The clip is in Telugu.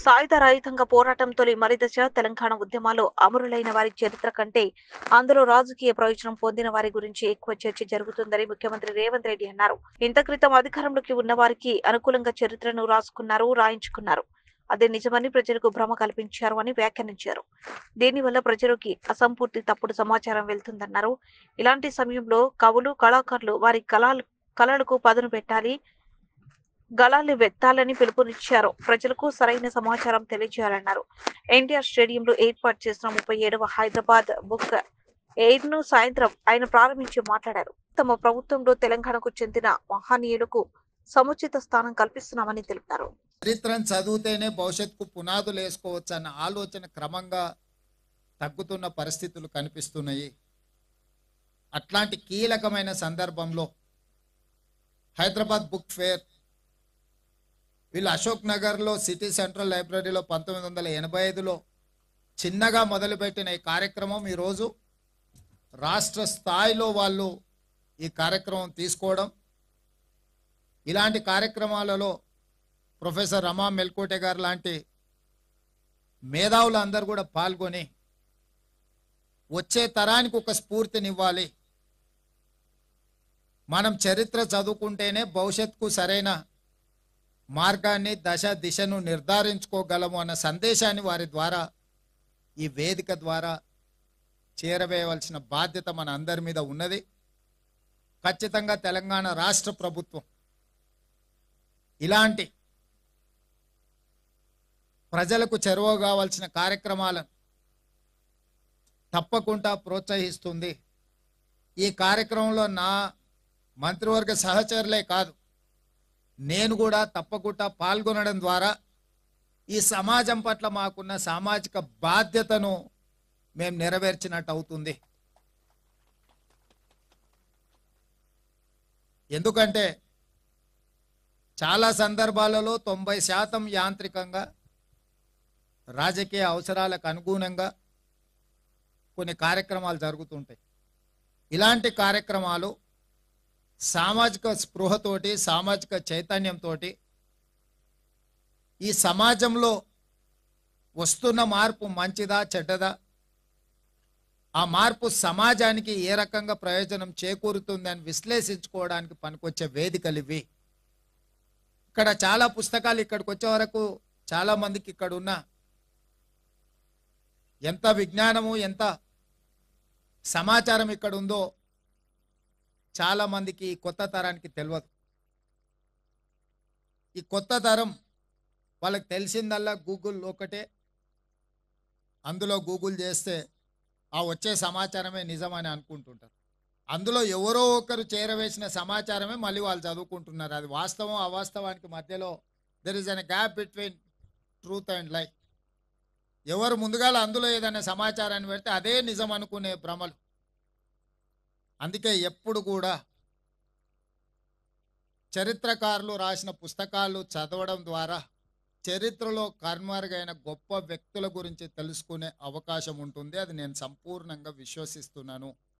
సాయుధరహితంగా పోరాటం తొలి మలిదశ తెలంగాణ ఉద్యమాల్లో అమరులైన వారి చరిత్ర కంటే అందులో రాజకీయ ప్రయోజనం పొందిన వారి గురించి ఎక్కువ చర్చ జరుగుతుందని ముఖ్యమంత్రి రేవంత్ రెడ్డి అన్నారు. ఇంత క్రితం అధికారంలోకి ఉన్న వారికి అనుకూలంగా చరిత్రను రాయించుకున్నారు. అదే నిజమని ప్రజలకు భ్రమ కల్పించారు అని వ్యాఖ్యానించారు. దీనివల్ల ప్రజలకి అసంపూర్తి తప్పుడు సమాచారం వెళ్తుందన్నారు. ఇలాంటి సమయంలో కవులు, కళాకారులు వారి కళలకు పదును పెట్టాలి, గళాలు వెత్తాలని పిలుపునిచ్చారు. ప్రజలకు సరైన సమాచారం తెలియజేయాలన్నారు. ఎన్టీఆర్ స్టేడియంలో ఏర్పాటు చేసిన 37వ హైదరాబాద్ బుక్ ఎయిర్ ను సాయంత్రం ఆయన ప్రారంభించి మాట్లాడారు. తమ ప్రభుత్వంలో తెలంగాణకు చెందిన మహనీయులకు సముచిత స్థానం కల్పిస్తున్నామని తెలిపారు. చరిత్రను చదివితేనే భవిష్యత్తుకు పునాదులు వేసుకోవచ్చన్న ఆలోచన క్రమంగా తగ్గుతున్న పరిస్థితులు కనిపిస్తున్నాయి. అట్లాంటి కీలకమైన సందర్భంలో హైదరాబాద్ బుక్ ఫేర్ వీళ్ళు అశోక్ నగర్లో సిటీ సెంట్రల్ లైబ్రరీలో 1985లో చిన్నగా మొదలుపెట్టిన ఈ కార్యక్రమం ఈరోజు రాష్ట్ర స్థాయిలో వాళ్ళు ఈ కార్యక్రమం తీసుకోవడం, ఇలాంటి కార్యక్రమాలలో ప్రొఫెసర్ రమా మెల్కోటే గారు లాంటి మేధావులు అందరూ కూడా పాల్గొని వచ్చే తరానికి ఒక స్ఫూర్తినివ్వాలి. మనం చరిత్ర చదువుకుంటేనే భవిష్యత్తుకు సరైన మార్గాన్ని దిశను నిర్ధారించుకోగలము అన్న సందేశాన్ని వారి ద్వారా ఈ వేదిక ద్వారా చేరవేయవలసిన బాధ్యత మన అందరి మీద ఉన్నది. ఖచ్చితంగా తెలంగాణ రాష్ట్ర ప్రభుత్వం ఇలాంటి ప్రజలకు చేరువ కావాల్సిన కార్యక్రమాలను తప్పకుండా ప్రోత్సహిస్తుంది. ఈ కార్యక్రమంలో నా మంత్రివర్గ సహచరులే కాదు, నేను కూడా తప్పకుండా పాల్గొనడం ద్వారా ఈ సమాజం పట్ల మాకున్న సామాజిక బాధ్యతను మేము నెరవేర్చినట్టు అవుతుంది. ఎందుకంటే చాలా సందర్భాలలో 90% యాంత్రికంగా రాజకీయ అవసరాలకు అనుగుణంగా కొన్ని కార్యక్రమాలు జరుగుతుంటాయి. ఇలాంటి కార్యక్రమాలు సామాజిక స్పృహతోటి, సామాజిక చైతన్యంతో ఈ సమాజంలో వస్తున్న మార్పు మంచిదా చెడ్డదా, ఆ మార్పు సమాజానికి ఏ రకంగా ప్రయోజనం చేకూరుతుంది అని విశ్లేషించుకోవడానికి పనికొచ్చే వేదికలు ఇవి. ఇక్కడ చాలా పుస్తకాలు ఇక్కడికి వచ్చే వరకు చాలా మందికి ఇక్కడ ఉన్న ఎంత విజ్ఞానము ఎంత సమాచారం ఇక్కడ ఉందో చాలా మందికి కొత్త తరానికి తెలియదు. ఈ కొత్త తరం వాళ్ళకి తెలిసిందల్లా గూగుల్ ఒకటే, అందులో గూగుల్ చేస్తే ఆ వచ్చే సమాచారమే నిజమని అనుకుంటుంటారు. అందులో ఎవరో ఒకరు చేరవేసిన సమాచారమే మళ్ళీ వాళ్ళు చదువుకుంటున్నారు. అది వాస్తవం అవాస్తవానికి మధ్యలో there is an gap between truth and లై. ఎవరు ముందుగాల అందులో ఏదైనా సమాచారాన్ని పెడితే అదే నిజం అనుకునే భ్రమలు. అందుకే ఎప్పుడు కూడా చరిత్రకారులు రాసిన పుస్తకాలు చదవడం ద్వారా చరిత్రలో కనుమరుగైన గొప్ప వ్యక్తుల గురించి తెలుసుకునే అవకాశం ఉంటుంది. అది నేను సంపూర్ణంగా విశ్వసిస్తున్నాను.